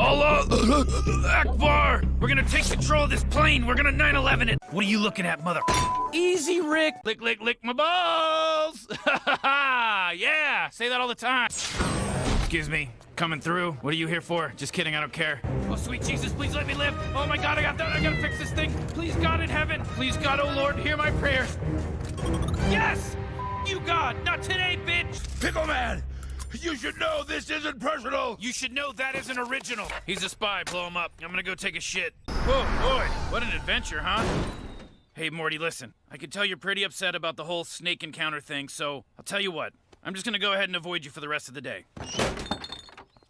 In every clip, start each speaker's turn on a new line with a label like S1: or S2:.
S1: Allah Akbar! We're gonna take control of this plane. We're gonna 9/11 it. What are you looking at, mother? Easy, Rick. Lick, lick, lick my balls. Yeah, say that all the time. Excuse me, coming through. What are you here for? Just kidding, I don't care. Oh, sweet Jesus, please let me live. Oh my God, I gotta fix this thing. Please, God in heaven. Please, God, oh Lord, hear my prayers. Yes! You, God, not today, bitch.
S2: Pickle Man, you should know this isn't personal.
S1: You should know that isn't original. He's a spy, blow him up. I'm gonna go take a shit. Whoa, boy, what an adventure, huh? Hey, Morty, listen. I can tell you're pretty upset about the whole snake encounter thing, so I'll tell you what. I'm just gonna go ahead and avoid you for the rest of the day.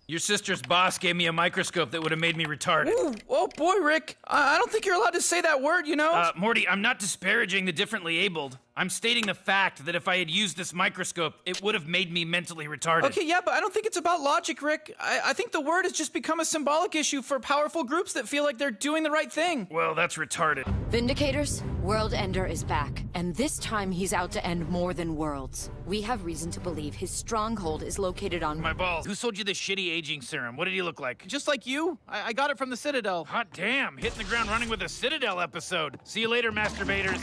S1: Your sister's boss gave me a microscope that would have made me retarded.
S3: Ooh, oh boy, Rick. I don't think you're allowed to say that word, you know?
S1: Morty, I'm not disparaging the differently abled. I'm stating the fact that if I had used this microscope, it would have made me mentally retarded.
S3: Okay, yeah, but I don't think it's about logic, Rick. I think the word has just become a symbolic issue for powerful groups that feel like they're doing the right thing.
S1: Well, that's retarded.
S4: Vindicators, World Ender is back, and this time he's out to end more than worlds. We have reason to believe his stronghold is located on...
S1: My balls. Who sold you this shitty aging serum? What did he look like?
S3: Just like you. I got it from the Citadel.
S1: Hot damn, hitting the ground running with a Citadel episode. See you later, masturbators.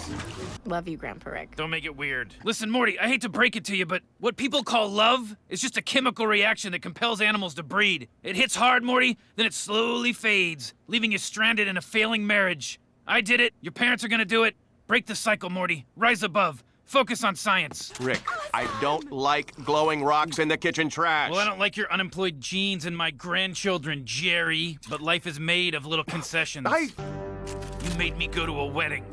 S4: Love you, Grandpa Rick.
S1: Don't make it weird. Listen, Morty, I hate to break it to you, but what people call love is just a chemical reaction that compels animals to breed. It hits hard, Morty, then it slowly fades, leaving you stranded in a failing marriage. I did it. Your parents are gonna do it. Break the cycle, Morty. Rise above. Focus on science.
S2: Rick, I don't like glowing rocks in the kitchen trash.
S1: Well, I don't like your unemployed genes and my grandchildren, Jerry. But life is made of little concessions. You made me go to a wedding.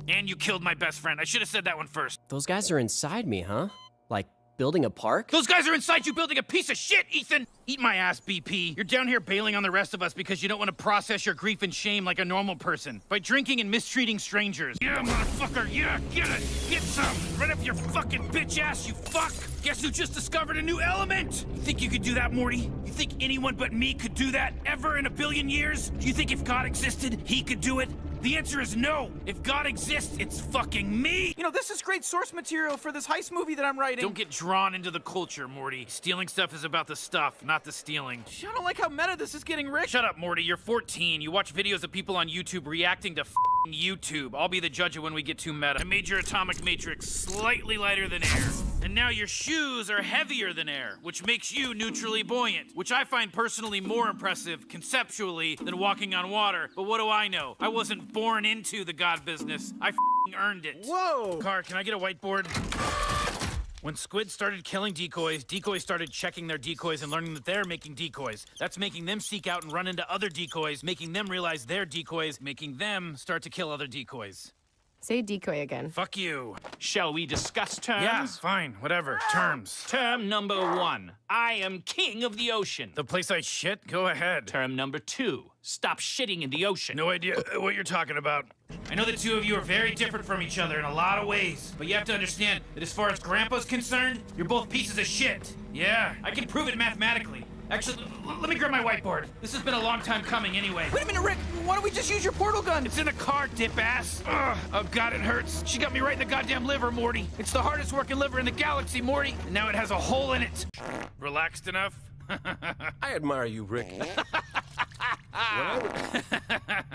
S1: And you killed my best friend. I should have said that one first.
S5: Those guys are inside me, huh? Like, building a park?
S1: Those guys are inside you building a piece of shit, Ethan! Eat my ass, BP. You're down here bailing on the rest of us because you don't want to process your grief and shame like a normal person. By drinking and mistreating strangers. Yeah, motherfucker, yeah, get it! Get some! Right up your fucking bitch ass, you fuck! Guess who just discovered a new element? You think you could do that, Morty? You think anyone but me could do that ever in a billion years? Do you think if God existed, he could do it? The answer is no. If God exists, it's fucking me.
S3: You know, this is great source material for this heist movie that I'm writing.
S1: Don't get drawn into the culture, Morty. Stealing stuff is about the stuff, not the stealing.
S3: I don't like how meta this is getting, Rick.
S1: Shut up, Morty. You're 14. You watch videos of people on YouTube reacting to f***ing YouTube. I'll be the judge of when we get too meta. I made your atomic matrix slightly lighter than air. And now your shoes are heavier than air, which makes you neutrally buoyant, which I find personally more impressive conceptually than walking on water. But what do I know? I wasn't born into the God business. I f***ing earned it.
S3: Whoa!
S1: Car, can I get a whiteboard? When squid started killing decoys, decoys started checking their decoys and learning that they're making decoys. That's making them seek out and run into other decoys, making them realize they're decoys, making them start to kill other decoys.
S6: Say decoy again.
S1: Fuck you.
S7: Shall we discuss terms?
S1: Yeah, fine, whatever. Terms.
S7: Term number 1, I am king of the ocean.
S1: The place I shit? Go ahead.
S7: Term number 2, stop shitting in the ocean.
S1: No idea what you're talking about. I know the two of you are very different from each other in a lot of ways, but you have to understand that as far as Grandpa's concerned, you're both pieces of shit. Yeah, I can prove it mathematically. Actually, let me grab my whiteboard. This has been a long time coming anyway.
S3: Wait a minute, Rick. Why don't we just use your portal gun?
S1: It's in the car, dip-ass. Ugh, oh God, it hurts. She got me right in the goddamn liver, Morty. It's the hardest working liver in the galaxy, Morty. And now it has a hole in it. Relaxed enough?
S2: I admire you, Rick.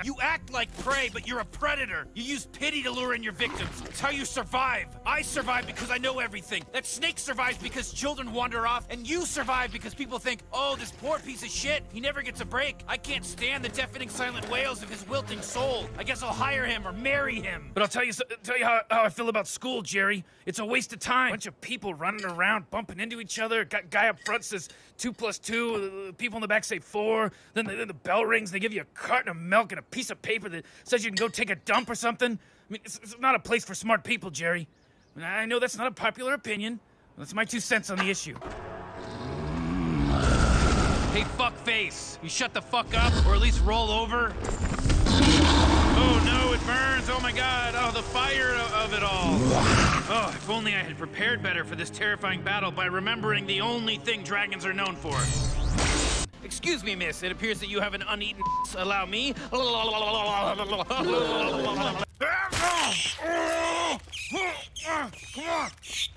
S1: You act like prey, but you're a predator. You use pity to lure in your victims. It's how you survive. I survive because I know everything. That snake survives because children wander off, and you survive because people think, oh, this poor piece of shit, he never gets a break. I can't stand the deafening silent wails of his wilting soul. I guess I'll hire him or marry him. But I'll tell you how I feel about school, Jerry. It's a waste of time. Bunch of people running around, bumping into each other. Guy up front says 2 + 2. People in the back say 4. Then the bell rings. They give you a carton of milk and a piece of paper that says you can go take a dump or something. I mean, it's not a place for smart people, Jerry. I know that's not a popular opinion. That's my 2 cents on the issue. Hey, fuckface. You shut the fuck up, or at least roll over. Oh no, it burns. Oh my God. Oh, the fire of it all. Oh, if only I had prepared better for this terrifying battle by remembering the only thing dragons are known for. Excuse me, miss. It appears that you have an uneaten Allow me. Come on.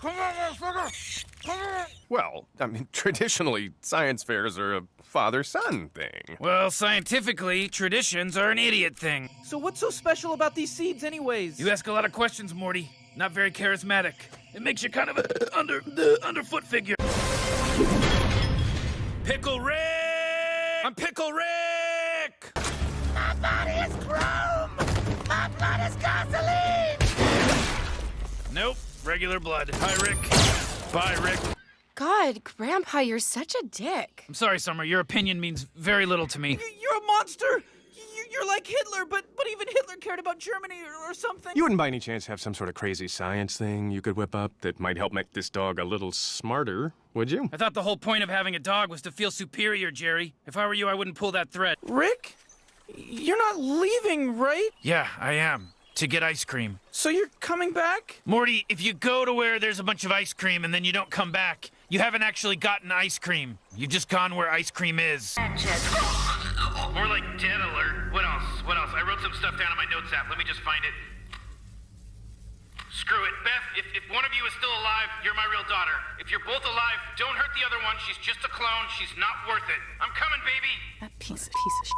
S1: Come on, motherfucker.
S2: Well, I mean, traditionally, science fairs are a father-son thing.
S1: Well, scientifically, traditions are an idiot thing.
S3: So what's so special about these seeds anyways?
S1: You ask a lot of questions, Morty. Not very charismatic. It makes you kind of a underfoot figure. Pickle Rick! I'm Pickle Rick!
S6: My body is chrome! My blood is gasoline!
S1: Nope, regular blood. Hi, Rick. Bye, Rick.
S8: God, Grandpa, you're such a dick.
S1: I'm sorry, Summer. Your opinion means very little to me.
S3: You're a monster! You're like Hitler, but even Hitler cared about Germany or something.
S2: You wouldn't by any chance have some sort of crazy science thing you could whip up that might help make this dog a little smarter, would you?
S1: I thought the whole point of having a dog was to feel superior, Jerry. If I were you, I wouldn't pull that thread.
S3: Rick? You're not leaving, right?
S1: Yeah, I am. To get ice cream.
S3: So you're coming back?
S1: Morty, if you go to where there's a bunch of ice cream and then you don't come back, you haven't actually gotten ice cream. You've just gone where ice cream is.
S6: Sanchez.
S1: More like dead alert. What else? What else? I wrote some stuff down in my notes app. Let me just find it. Screw it. Beth, if one of you is still alive, you're my real daughter. If you're both alive, don't hurt the other one. She's just a clone. She's not worth it. I'm coming, baby.
S8: That piece of shit.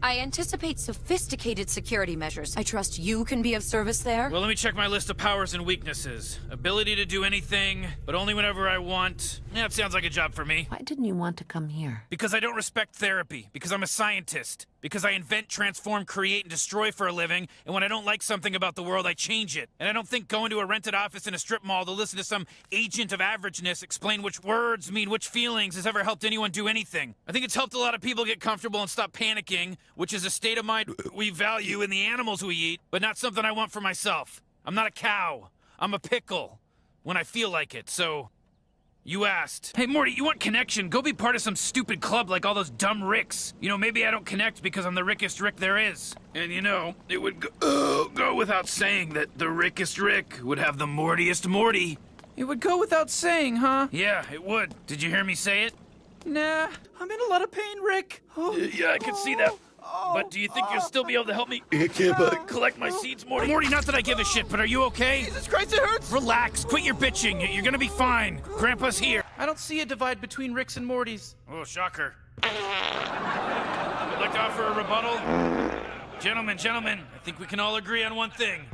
S4: I anticipate sophisticated security measures. I trust you can be of service there.
S1: Well, let me check my list of powers and weaknesses. Ability to do anything, but only whenever I want. Yeah, it sounds like a job for me.
S6: Why didn't you want to come here?
S1: Because I don't respect therapy. Because I'm a scientist. Because I invent, transform, create, and destroy for a living, and when I don't like something about the world, I change it. And I don't think going to a rented office in a strip mall to listen to some agent of averageness explain which words mean which feelings has ever helped anyone do anything. I think it's helped a lot of people get comfortable and stop panicking, which is a state of mind we value in the animals we eat, but not something I want for myself. I'm not a cow. I'm a pickle. When I feel like it, so... You asked. Hey, Morty, you want connection? Go be part of some stupid club like all those dumb Ricks. You know, maybe I don't connect because I'm the rickest Rick there is. And you know, it would go without saying that the rickest Rick would have the Mortiest Morty.
S3: It would go without saying, huh?
S1: Yeah, it would. Did you hear me say it?
S3: Nah, I'm in a lot of pain, Rick. Oh,
S1: Yeah, I can see that. But do you think you'll still be able to help me collect my seeds, Morty? Morty, not that I give a shit, but are you okay?
S3: Jesus Christ, it hurts!
S1: Relax, quit your bitching. You're gonna be fine. Grandpa's here.
S3: I don't see a divide between Ricks and Mortys.
S1: Oh, shocker. Would like to offer a rebuttal? Gentlemen, I think we can all agree on one thing.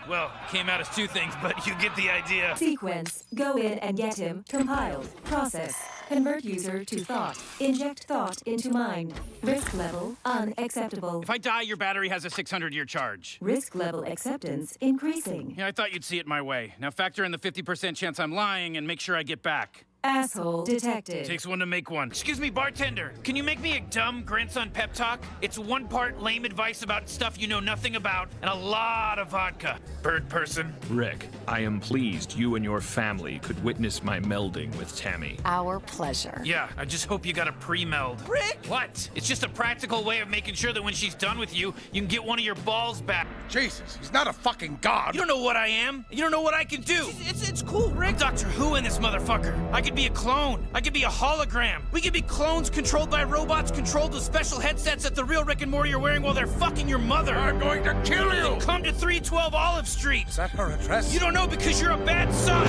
S1: Well, it came out as two things, but you get the idea.
S9: Sequence. Go in and get him. Compiled. Process. Convert user to thought. Inject thought into mind. Risk level unacceptable.
S1: If I die, your battery has a 600-year charge.
S9: Risk level acceptance increasing.
S1: Yeah, I thought you'd see it my way. Now factor in the 50% chance I'm lying and make sure I get back.
S9: Asshole detected.
S1: Takes one to make one. Excuse me, bartender. Can you make me a dumb grandson pep talk? It's one part lame advice about stuff you know nothing about and a lot of vodka. Bird person.
S10: Rick, I am pleased you and your family could witness my melding with Tammy.
S8: Our pleasure.
S1: Yeah, I just hope you got a pre-meld.
S3: Rick!
S1: What? It's just a practical way of making sure that when she's done with you, you can get one of your balls back.
S11: Jesus, he's not a fucking god.
S1: You don't know what I am. You don't know what I can do.
S3: It's cool, Rick.
S1: I'm Doctor Who in this motherfucker. I could be a clone. I could be a hologram. We could be clones controlled by robots controlled with special headsets that the real Rick and Morty are wearing while they're fucking your mother.
S11: I'm going to kill you.
S1: Then come to 312 Olive Street.
S11: Is that her address?
S1: You don't know because you're a bad son.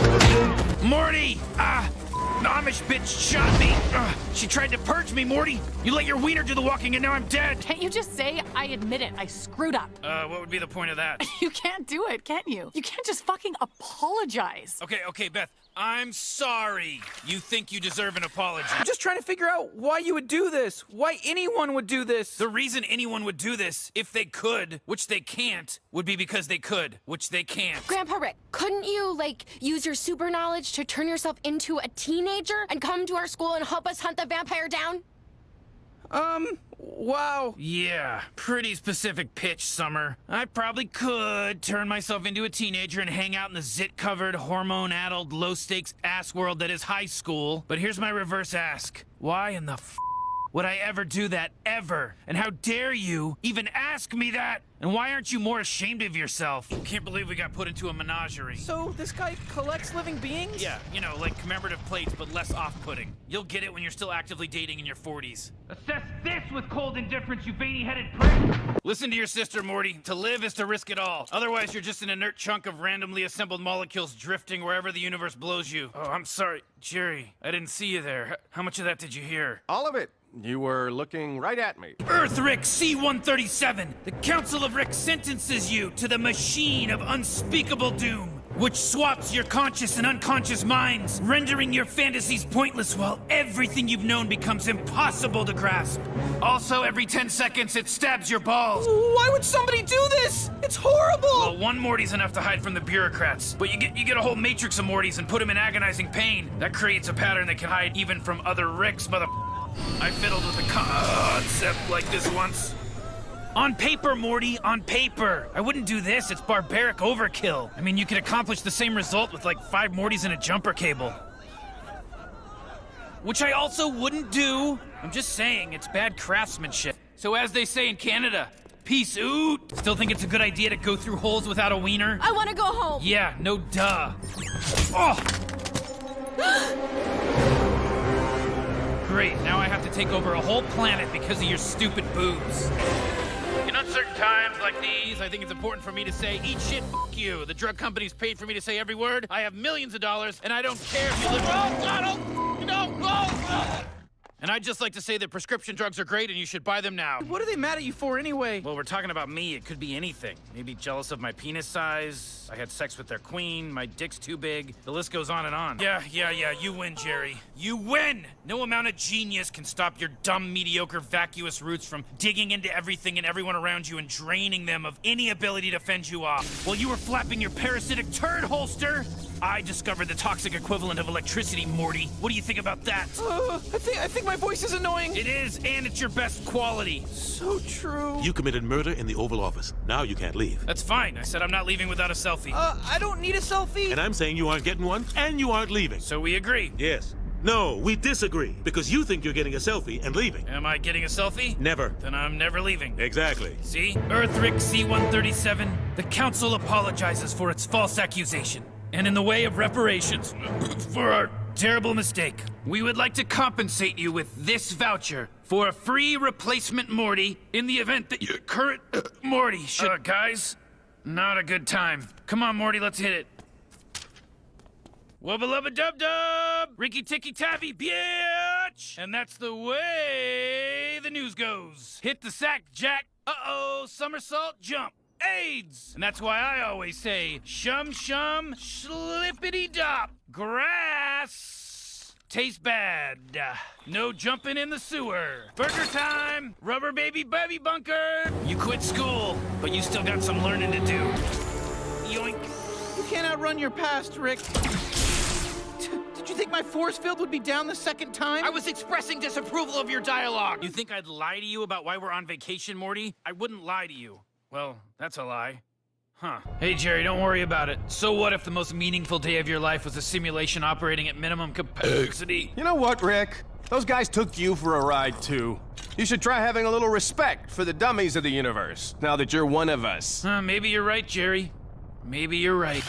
S1: Morty! The Amish bitch shot me. She tried to purge me, Morty. You let your wiener do the walking and now I'm dead.
S8: Can't you just say, I admit it, I screwed up?
S1: What would be the point of that?
S8: You can't do it, can you? You can't just fucking apologize.
S1: Okay, Beth. I'm sorry. You think you deserve an apology.
S3: I'm just trying to figure out why you would do this. Why anyone would do this.
S1: The reason anyone would do this, if they could, which they can't, would be because they could, which they can't.
S8: Grandpa Rick, couldn't you, use your super knowledge to turn yourself into a teenager and come to our school and help us hunt the vampire down?
S3: Wow.
S1: Yeah, pretty specific pitch, Summer. I probably could turn myself into a teenager and hang out in the zit-covered, hormone-addled, low-stakes ass world that is high school. But here's my reverse ask. Why in the would I ever do that, ever? And how dare you even ask me that? And why aren't you more ashamed of yourself? Can't believe we got put into a menagerie.
S3: So this guy collects living beings?
S1: Yeah, you know, like commemorative plates, but less off-putting. You'll get it when you're still actively dating in your 40s. Assess this with cold indifference, you veiny-headed prick! Listen to your sister, Morty. To live is to risk it all. Otherwise, you're just an inert chunk of randomly assembled molecules drifting wherever the universe blows you. Oh, I'm sorry, Jerry. I didn't see you there. How much of that did you hear?
S2: All of it. You were looking right at me.
S1: Earth Rick C-137, the Council of Rick sentences you to the machine of unspeakable doom, which swaps your conscious and unconscious minds, rendering your fantasies pointless while everything you've known becomes impossible to grasp. Also, every 10 seconds, it stabs your balls.
S3: Why would somebody do this? It's horrible!
S1: Well, one Morty's enough to hide from the bureaucrats, but you get a whole matrix of Mortys and put them in agonizing pain. That creates a pattern that can hide even from other Ricks, I fiddled with a concept like this once. On paper, Morty, on paper. I wouldn't do this, it's barbaric overkill. I mean, you could accomplish the same result with like 5 Mortys and a jumper cable. Which I also wouldn't do. I'm just saying, it's bad craftsmanship. So as they say in Canada, peace out. Still think it's a good idea to go through holes without a wiener?
S8: I want to go home.
S1: Yeah, no duh. Oh! Great, now I have to take over a whole planet because of your stupid boobs. In uncertain times like these, I think it's important for me to say, eat shit, f*** you. The drug companies paid for me to say every word. I have millions of dollars, and I don't care if you live... Oh, God, no. And I'd just like to say that prescription drugs are great and you should buy them now.
S3: What are they mad at you for anyway?
S1: Well, we're talking about me. It could be anything. Maybe jealous of my penis size. I had sex with their queen. My dick's too big. The list goes on and on. Yeah. You win, Jerry. You win! No amount of genius can stop your dumb, mediocre, vacuous roots from digging into everything and everyone around you and draining them of any ability to fend you off. While you were flapping your parasitic turd holster, I discovered the toxic equivalent of electricity, Morty. What do you think about that?
S3: I think my voice is annoying.
S1: It is, and it's your best quality.
S3: So true.
S12: You committed murder in the Oval Office. Now you can't leave.
S1: That's fine. I said I'm not leaving without a selfie.
S3: I don't need a selfie.
S12: And I'm saying you aren't getting one, and you aren't leaving.
S1: So we agree?
S12: Yes. No, we disagree, because you think you're getting a selfie and leaving.
S1: Am I getting a selfie?
S12: Never.
S1: Then I'm never leaving.
S12: Exactly.
S1: See? Earth Rick C-137, the Council apologizes for its false accusation. And in the way of reparations for our terrible mistake, we would like to compensate you with this voucher for a free replacement Morty in the event that your current Morty should... guys, not a good time. Come on, Morty, let's hit it. Wubba-lubba-dub-dub! Ricky-ticky-taffy, bitch! And that's the way the news goes. Hit the sack, Jack. Uh-oh, somersault, jump. AIDS! And that's why I always say, shum shum, schlippity-dop. Grass tastes bad. No jumping in the sewer. Burger time! Rubber baby bunker! You quit school, but you still got some learning to do. Yoink.
S3: You can't outrun your past, Rick. Did you think my force field would be down the second time?
S1: I was expressing disapproval of your dialogue. You think I'd lie to you about why we're on vacation, Morty? I wouldn't lie to you. Well, that's a lie. Huh. Hey, Jerry, don't worry about it. So what if the most meaningful day of your life was a simulation operating at minimum capacity?
S13: You know what, Rick? Those guys took you for a ride, too. You should try having a little respect for the dummies of the universe, now that you're one of us.
S1: Maybe you're right, Jerry. Maybe you're right.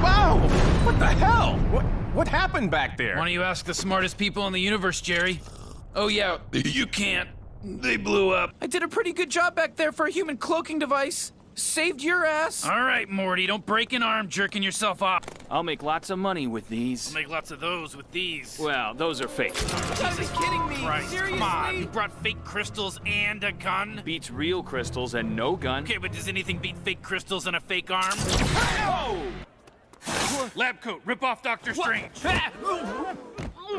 S13: Wow! What the hell? What happened back there?
S1: Why don't you ask the smartest people in the universe, Jerry? Oh, yeah, you can't. They blew up.
S3: I did a pretty good job back there for a human cloaking device. Saved your ass.
S1: All right, Morty, don't break an arm jerking yourself off.
S7: I'll make lots of money with these.
S1: I'll make lots of those with these.
S7: Well, those are fake.
S3: You gotta be kidding me.
S1: Christ,
S3: Seriously?
S1: come on. You brought fake crystals and a gun?
S7: Beats real crystals and no gun.
S1: Okay, but does anything beat fake crystals and a fake arm?
S7: Oh!
S1: Lab coat, rip off Dr. Strange.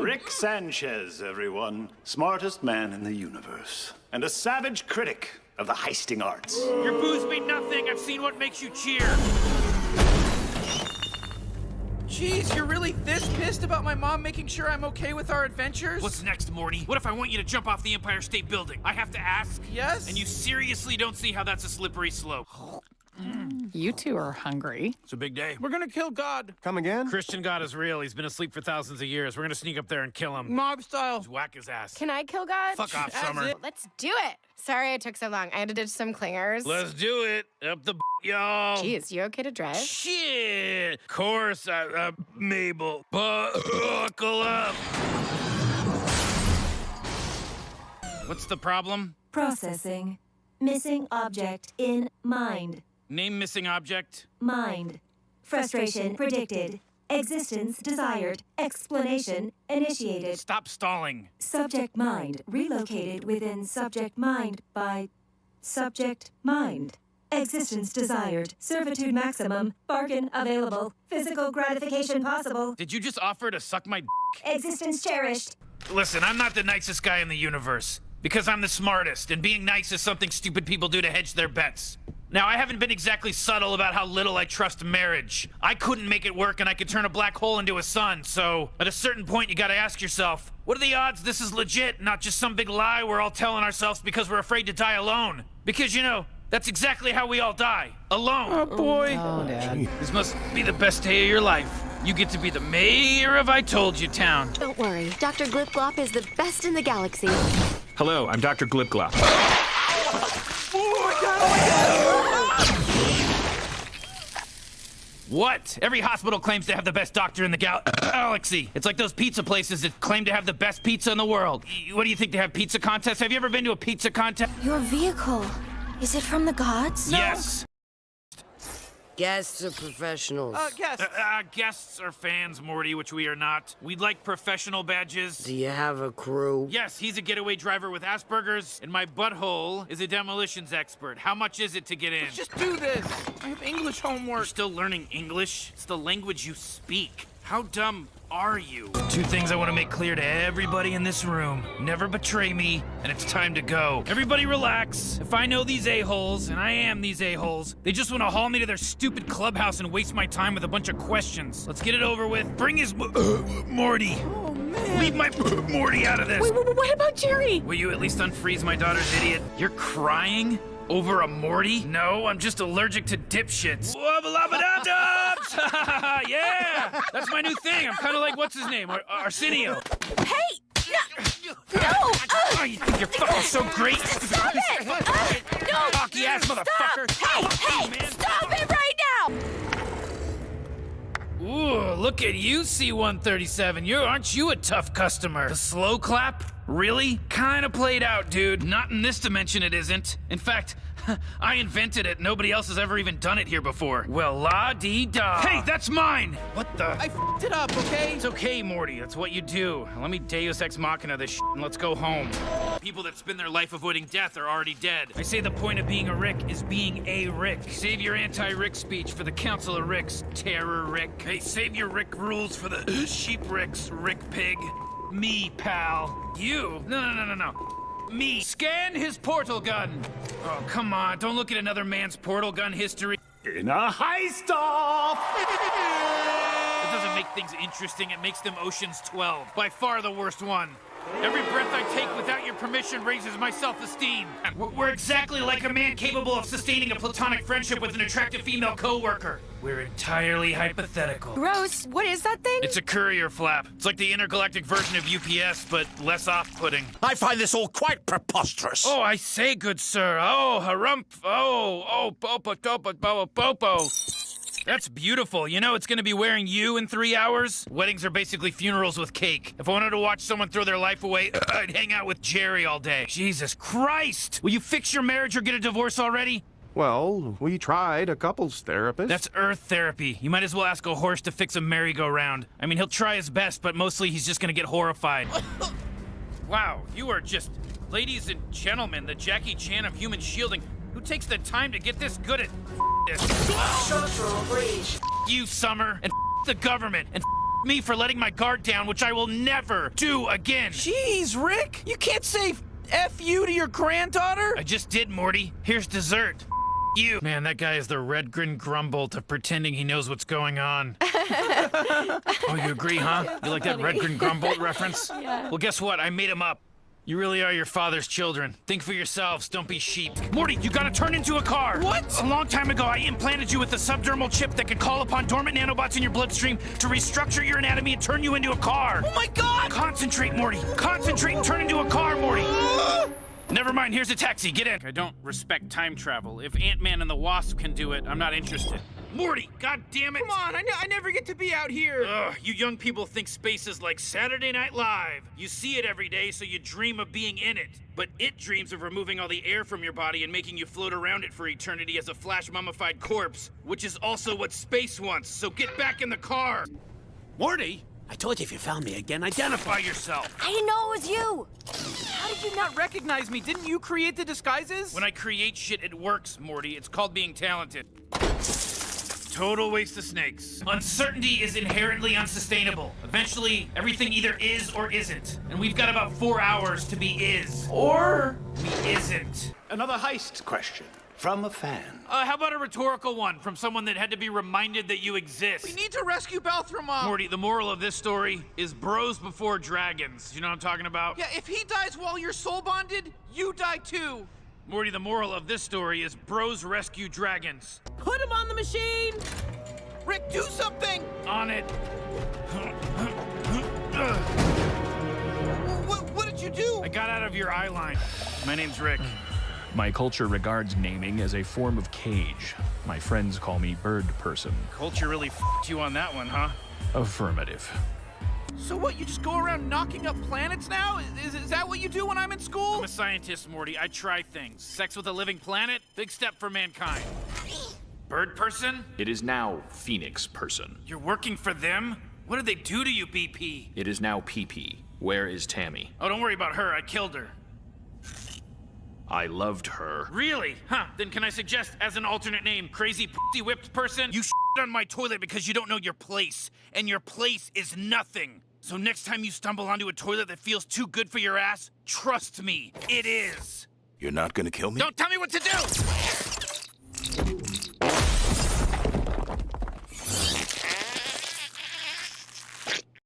S14: Rick Sanchez, everyone. Smartest man in the universe. And a savage critic of the heisting arts.
S1: Your booze mean nothing. I've seen what makes you cheer.
S3: Jeez, you're really this pissed about my mom making sure I'm okay with our adventures?
S1: What's next, Morty? What if I want you to jump off the Empire State Building? I have to ask?
S3: Yes?
S1: And you seriously don't see how that's a slippery slope?
S15: You two are hungry.
S1: It's a big day.
S3: We're gonna kill God.
S13: Come again?
S1: Christian God is real. He's been asleep for thousands of years. We're gonna sneak up there and kill him.
S3: Mob style.
S1: Just whack his ass.
S8: Can I kill God?
S1: Fuck off, Summer.
S8: Let's do it. Sorry it took so long. I had to ditch some clingers.
S1: Let's do it. Up the y'all.
S8: Jeez, you okay to drive?
S1: Shit. Of course, Mabel. Buckle up. What's the problem?
S9: Processing. Missing object in mind.
S1: Name missing object.
S9: Mind. Frustration predicted. Existence desired. Explanation initiated.
S1: Stop stalling.
S9: Subject mind relocated within subject mind by subject mind. Existence desired. Servitude maximum. Bargain available. Physical gratification possible.
S1: Did you just offer to suck my
S9: Existence cherished.
S1: Listen, I'm not the nicest guy in the universe. Because I'm the smartest, and being nice is something stupid people do to hedge their bets. Now, I haven't been exactly subtle about how little I trust marriage. I couldn't make it work, and I could turn a black hole into a sun, so at a certain point, you gotta ask yourself, what are the odds this is legit, not just some big lie we're all telling ourselves because we're afraid to die alone? Because, you know, that's exactly how we all die. Alone.
S3: Oh, boy.
S15: Oh, Dad.
S1: This must be the best day of your life. You get to be the mayor of I Told You Town.
S8: Don't worry. Dr. Glip Glop is the best in the galaxy.
S10: Hello, I'm Dr. Glipglop.
S1: What? Every hospital claims to have the best doctor in the galaxy. It's like those pizza places that claim to have the best pizza in the world. What do you think, they have pizza contests? Have you ever been to a pizza contest?
S8: Your vehicle. Is it from the gods?
S1: No. Yes.
S6: Guests are professionals.
S1: Guests are fans, Morty, which we are not. We'd like professional badges.
S6: Do you have a crew?
S1: Yes, he's a getaway driver with Asperger's, and my butthole is a demolitions expert. How much is it to get in?
S3: Let's just do this. I have English homework.
S1: You're still learning English? It's the language you speak. How dumb are you? Two things I want to make clear to everybody in this room. Never betray me, and it's time to go. Everybody relax. If I know these a-holes, and I am these a-holes, they just want to haul me to their stupid clubhouse and waste my time with a bunch of questions. Let's get it over with. Bring his Morty.
S3: Oh, man.
S1: Leave my Morty out of this.
S8: Wait, what about Jerry?
S1: Will you at least unfreeze my daughter's idiot? You're crying? Over a Morty? No, I'm just allergic to dipshits. Wubba-lubba-dub-dubs! Yeah! That's my new thing. I'm kind of like, what's his name? Arsenio.
S8: Hey! No!
S1: Oh, you think you're fucking so great?
S8: Stop it! No!
S1: Cocky-ass motherfucker!
S8: Hey! Stop it right now!
S1: Ooh, look at you, C-137. Aren't you a tough customer? The slow clap? Really? Kinda played out, dude. Not in this dimension it isn't. In fact, I invented it. Nobody else has ever even done it here before. Well, la-dee-da. Hey, that's mine! What the?
S3: I f***ed it up, okay?
S1: It's okay, Morty. That's what you do. Let me Deus Ex Machina this shit and let's go home. People that spend their life avoiding death are already dead. I say the point of being a Rick is being a Rick. Save your anti-Rick speech for the Council of Ricks, Terror Rick. Hey, save your Rick rules for the Sheep Ricks, Rick Pig. Me, pal. You? No. Me. Scan his portal gun. Oh, come on. Don't look at another man's portal gun history.
S14: In a heist-off!
S1: It doesn't make things interesting. It makes them Ocean's 12. By far the worst one. Every breath I take without your permission raises my self-esteem. We're exactly like a man capable of sustaining a platonic friendship with an attractive female co-worker. We're entirely hypothetical.
S8: Gross. What is that thing?
S1: It's a courier flap. It's like the intergalactic version of UPS, but less off-putting.
S11: I find this all quite preposterous.
S1: Oh, I say, good sir. Oh, harump. Oh, popo. That's beautiful. You know, it's gonna be wearing you in 3 hours. Weddings are basically funerals with cake. If I wanted to watch someone throw their life away, I'd hang out with Jerry all day. Jesus Christ! Will you fix your marriage or get a divorce already?
S13: Well, we tried a couples therapist.
S1: That's Earth therapy. You might as well ask a horse to fix a merry-go-round. I mean, he'll try his best, but mostly he's just gonna get horrified. Wow, you are just... Ladies and gentlemen, the Jackie Chan of human shielding. Who takes the time to get this good at this?
S6: Structural breach.
S1: You, Summer, and the government, and me for letting my guard down, which I will never do again.
S3: Jeez, Rick! You can't say F you to your granddaughter?
S1: I just did, Morty. Here's dessert. You. Man, that guy is the red grin grumbolt of pretending he knows what's going on. Oh, you agree, huh? You like that red grin grumbolt reference?
S8: Yeah.
S1: Well, guess what? I made him up. You really are your father's children. Think for yourselves, don't be sheep. Morty, you gotta turn into a car!
S3: What?
S1: A long time ago, I implanted you with a subdermal chip that could call upon dormant nanobots in your bloodstream to restructure your anatomy and turn you into a car.
S3: Oh my god!
S1: Concentrate, Morty. Concentrate and turn into a car, Morty. Never mind, here's a taxi. Get in. I don't respect time travel. If Ant-Man and the Wasp can do it, I'm not interested. Morty, god damn it!
S3: Come on, I never get to be out here.
S1: Ugh, you young people think space is like Saturday Night Live. You see it every day, so you dream of being in it. But it dreams of removing all the air from your body and making you float around it for eternity as a flash mummified corpse, which is also what space wants, so get back in the car!
S11: Morty, I told you if you found me again, identify yourself.
S8: I didn't know it was you.
S3: How did you not recognize me? Didn't you create the disguises?
S1: When I create shit, it works, Morty. It's called being talented. Total waste of snakes. Uncertainty is inherently unsustainable. Eventually, everything either is or isn't. And we've got about 4 hours to be is.
S3: Or
S1: we isn't.
S14: Another heist question from a fan.
S1: How about a rhetorical one from someone that had to be reminded that you exist?
S3: we need to rescue Beth from
S1: Morty, the moral of this story is bros before dragons. You know what I'm talking about?
S3: Yeah, if he dies while you're soul bonded, you die too.
S1: Morty, the moral of this story is bros rescue dragons.
S6: Put him on the machine!
S3: Rick, do something!
S1: On it.
S3: What did you do?
S1: I got out of your eye line. My name's Rick.
S10: My culture regards naming as a form of cage. My friends call me bird person.
S1: Culture really f***ed you on that one, huh?
S10: Affirmative.
S3: So what, you just go around knocking up planets now? Is that what you do when I'm in school?
S1: I'm a scientist, Morty. I try things. Sex with a living planet? Big step for mankind. Bird person?
S10: It is now Phoenix person.
S1: You're working for them? What did they do to you, BP?
S10: It is now PP. Where is Tammy?
S1: Oh, don't worry about her. I killed her.
S10: I loved her.
S1: Really? Huh. Then can I suggest as an alternate name, crazy pussy whipped person? You shit on my toilet because you don't know your place. And your place is nothing. So next time you stumble onto a toilet that feels too good for your ass, trust me, it is.
S11: You're not gonna kill me?
S1: Don't tell me what to do!